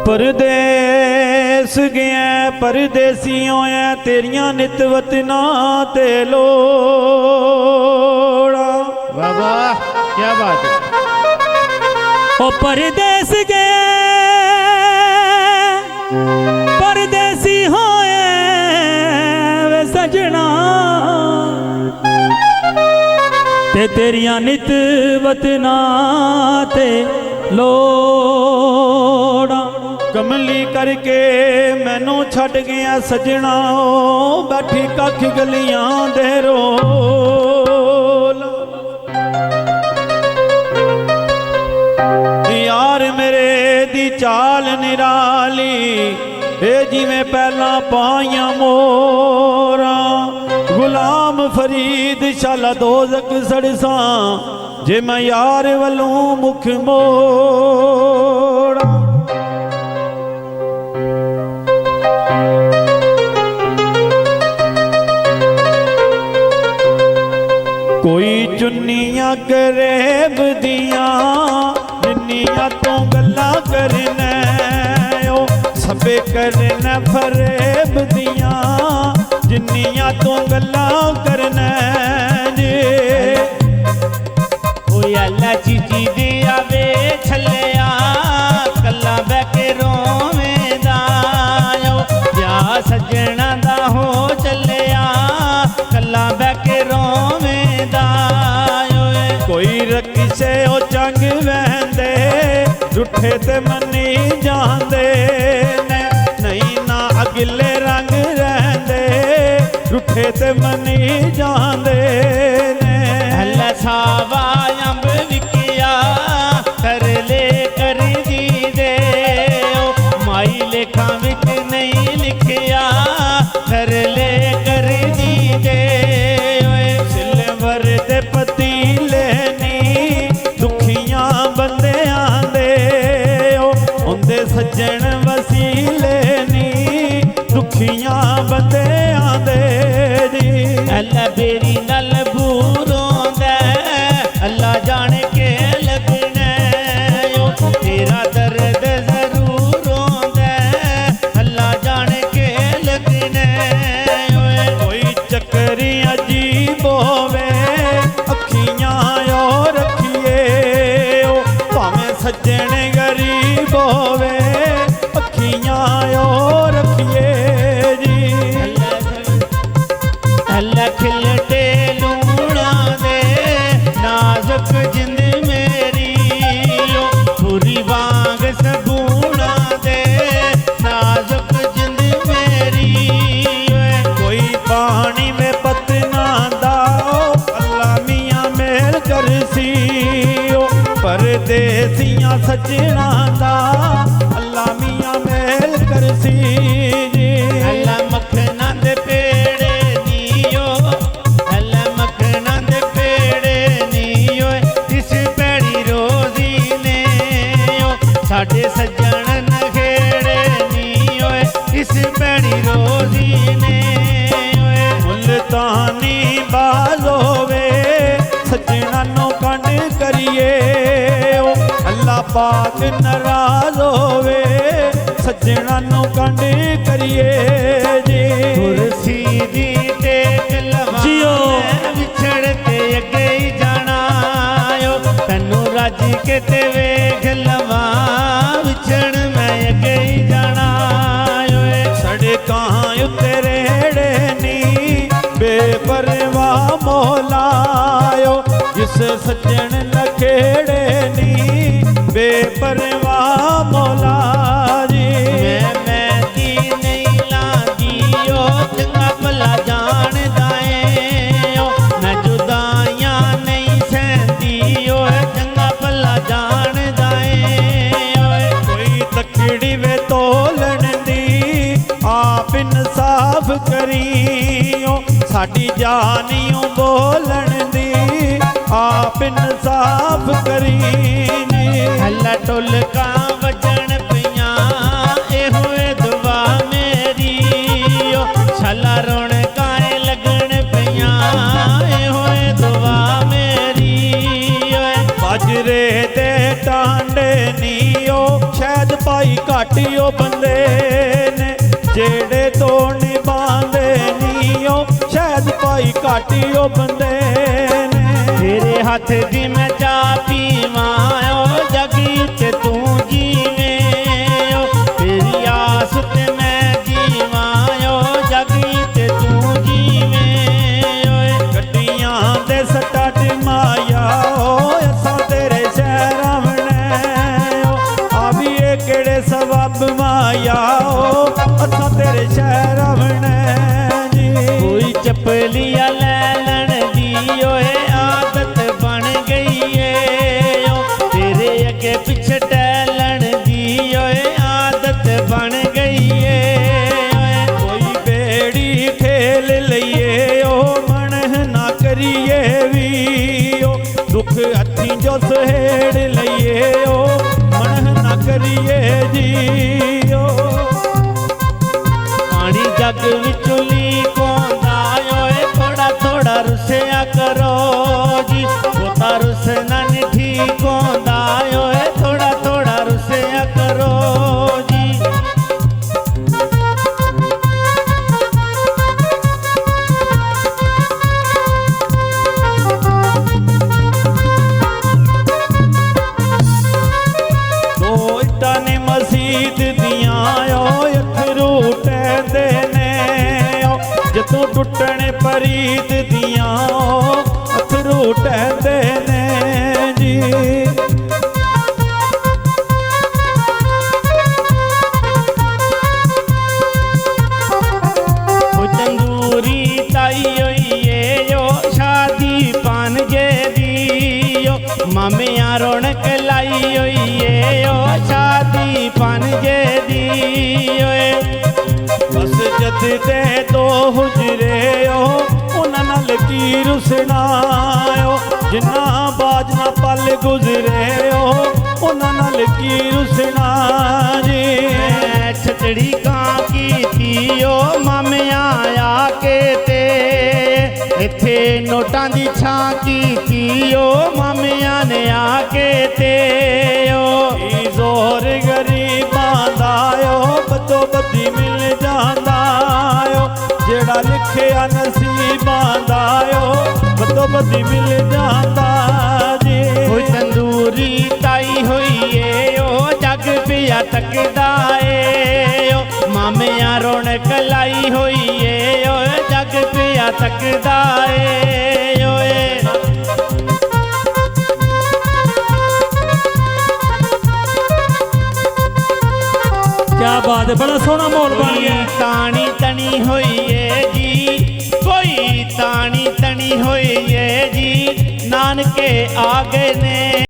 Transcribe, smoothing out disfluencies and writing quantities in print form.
परदेस गया परदेसी होया तेरिया नित वतना ते लोड़ा। वाह वाह क्या बात है। ओ परदेस गए परदेसी होए वे सजना ते तेरिया नित वतना ते लोड़ा। कमली करके मैनू छड़ गया सजना बैठी कख गलियां दे रोल। यार मेरे दी चाल निराली ए जिवें पहला पाइयां मोरा। गुलाम फरीद शाला दोज़ख सड़सा जे मैं यार वलों मुख मोड़ा। कोई चुन्नियां करेब दियां जिन्नियां तो गल्ला करना ओ सबे करना फरेब दियां जिन्नियां तो गल्ला करना जे। अल्लाह चीची दे आवे छलिया कला बैके रोवेंदा या सजना दा हो चलिया कला बैके रोवेंदा। कोई रखिसे ओ चंग वहंदे झूठे ते मनी जांदे ने नहीं ना अगले रंग रहंदे झूठे ते मनी जांदे ने। अल्लाह सावा अंब विकिया कर ले कर दी दे माई लेखा विच नहीं लिखिया कर ले कर दी दे। सिल्वर दे पतीले नी दुखियां बंदियां दे उंदे सज्जन वसीले नी दुखियां बंदियां दे जी। अल्लाह बेरी नल बूरोंदा अल्लाह जाने के लगना तेरा दर्द जरूर होंदा अल्लाह जाने के लगना। कोई चक्करी अजीब होवे अखियां और रखिए भावें सज्जन गरीब होवे अखियां और रखिए जी। अल्लाह खिलते लूणा दे नाजुक जिंद मेरी पूरी वांग सबूणा दे नाजुक जिंद मेरी। कोई पानी में पतना दाओ अल्लाह मियाँ मेल करसी परदेसियां सजना दा अल्लाह मियाँ मेल करसी जी। अल्लाह मखना दे पेड़े नियो अल्लाह मखना दे पेड़े नियो इस पैड़ी रोजी ने साडे सज्जन नखेड़े नियो इस पैड़ी रोजी ने। मुल्तानी बाज होवे सजना नो कंड करिए अल्लाह पाक नाराज होवे सजना नो कंड करिए जी। कुर्सी दी टेक लवा विछड़ के अगे ही जाना तैनू रज के ते वेख लवा विछड़ मैं अगे ही जाना। सड़कां उत्ते रेड़े नी बेपरवाह मौलायो जिस सज्जन लखेड़े नी बेपरवाह मौला जी। मैं दी नहीं लागियो चंगा भला जानदा मैं जुदाइयां नहीं सहंदियो चंगा भला जानदा। कोई तकड़ी वे तोलन दी आप इंसाफ करियो साडी जानियों बोलन दी आप इंसाफ करी। अल्लाह टोलका वजन पिया ए हुए दुआ मेरी छला रौनकां लगन पिया ए हुए दुआ मेरी। बाजरे दे टांडे नीओ शहद पाई घट ਘਾਟਿਓ ਬੰਦੇ ਨੇ ਜਿਹੜੇ ਤੋਂ ਨਿਭਾਉਂਦੇ ਨੀ ਉਹ ਸ਼ਾਇਦ ਭਾਈ ਘਾਟਿਓ ਬੰਦੇ ਨੇ ਤੇਰੇ ਹੱਥ ਦੀ ਮੈਂ ਚਾਹ ਪੀਵਾਂ ਓ ਜੱਗ ਉੱਤੇ ਤੂੰ ਜੀਵੇਂ ਓ ਤੇਰੀ ਆਸ ਤੇ ਮੈਂ ਜੀਵਾਂ ਓ ਜੱਗ ਉੱਤੇ ਤੂੰ ਜੀਵੇਂ ਓਏ ਗੱਡੀਆਂ ਦੇ ਸੱਟਾ ਟਮਾਇਆ ਓ ਅਸਾਂ ਤੇਰੇ ਸ਼ਹਿਰ ਆਵਣੇ ਓ ਆ ਵੀ ਇਹ ਕਿਹੜੇ ਸਬਬ ਮਾਇਆ ਓ ਅਸਾਂ ਤੇਰੇ ਸ਼ਹਿਰ ਆਵਣੇ ਜੀ ਕੋਈ ਚੱਪਲੀਆ ਲੈ ਲੈਣ ਦੀ ਓਏ ਆਦਤ ਬਣ ਗਈ ਏ ਓ ਤੇਰੇ ਅੱਗੇ ਪਿੱਛੇ ਟਹਿਲਣ ਦੀ ਓਏ ਆਦਤ ਬਣ ਗਈ ਏ ਓਏ ਕੋਈ ਬੇੜੀ ਠੇਲ ਲਈਏ ਓ ਮਨ ਨਾ ਕਰੀਏ ਵੀ ਓ ਦੁੱਖ ਹੱਥੀਂ ਜੋ ਸਹੇੜ ਲਈਏ ਓ ਮਨ ਨਾ ਕਰੀਏ ਜੀ ਓ ਪਾਣੀ ਜੱਗ ਵਿੱਚੋਂ ਲੀਕ ਆਉਂਦਾ ਓਏ ਥੋੜਾ ਥੋੜਾ ਰੁੱਸਿਆ ਕਰੋ ਜੀ ਬਹੁਤਾ ਰੁੱਸਣਾ ਨੀ ਠੀਕ ਆਉਂਦਾ ਓਏ ਥੋੜਾ ਥੋੜਾ ਰੁੱਸਿਆ ਕਰੋ ਜੀ ਦੋ ਇੱਟਾਂ ਨੇ ਮਸੀਤ ਦੀਆਂ ਓ ਅਥਰੂ ਟਹਿੰਦੇ ਨੇ ਓ ਜਦੋਂ ਟੁੱਟਣ ਪਰੀਤ ਦੀਆਂ ਓ ਅਥਰੂ ਟਹਿੰਦੇ ਨੇ ਜੀ ਉਹ ਤੰਦੂਰੀ ਤਾਈ ਹੋਈ ਏ ਓ ਸ਼ਾਦੀ ਪਾਨਜੇ ਦੀ ਓ ਮਾਮਿਆਂ ਰੌਣਕ ਲਾਈ ਹੋਈ ਏ ਓ ਸ਼ਾਦੀ ਪਾਨਜੇ ਦੀ ਓਏ ਬਸ ਜਦ ਦੇ ਦੋ ਹੁਜਰੇ ਓ ਉਹਨਾਂ ਨਾਲ ਕੀ ਰੁਸਣਾ ਓ ਜਿੰਨਾ ਬਾਜ ਨਾ ਪਲ ਗੁਜ਼ਰੇ ਓ ਉਹਨਾਂ ਨਾਲ ਕੀ ਰੁਸਣਾ ਜੀ ਮੈਂ ਛਤੜੀ ਕਾਂ ਕੀਤੀ ਓ ਮਾਮਿਆਂ ਆ ਕੇ ਤੇ ਇੱਥੇ ਨੋਟਾਂ ਦੀ ਛਾਂ ਕੀਤੀ ਓ ਮਾਮਿਆਂ ਨੇ ਆ ਕੇ ਤੇ ਓ ਕੀ ਜ਼ੋਰ ਗਰੀਬਾਂ ਦਾ ਓ ਬਦੋ ਬਦੀ ਮਿਲ ਜਾਂਦਾ ਓ ਜਿਹੜਾ ਲਿਖਿਆ ਨਸੀਬਾਂ ਦਾ ਓ ਬਦੋ ਬਦੀ ਮਿਲ ਜਾਂਦਾ ਜੀ ਕੋਈ ਤੰਦੂਰੀ ਤਾਈ ਹੋਈ ਏ ਓ ਜੱਗ ਪਿਆ ਤੱਕਦਾ ਏ ਓ ਮਾਮਿਆਂ ਰੌਣਕ ਲਾਈ ਹੋਈ ਏ ਓ ਜੱਗ ਪਿਆ ਤੱਕਦਾ ਏ ਓਏ ਕਿਆ ਬਾਤ ਹੈ, ਬੜਾ ਸੋਹਣਾ ਮਾਹੌਲ ਬਣ ਕੋਈ ਗਿਆ। ਤਾਣੀ ਤਣੀ ਹੋਈ ਏ ਜੀ ਕੋਈ ਤਾਣੀ ਤਣੀ ਹੋਈ ਏ ਜੀ ਨਾਨਕੇ ਆ ਗਏ ਨੇ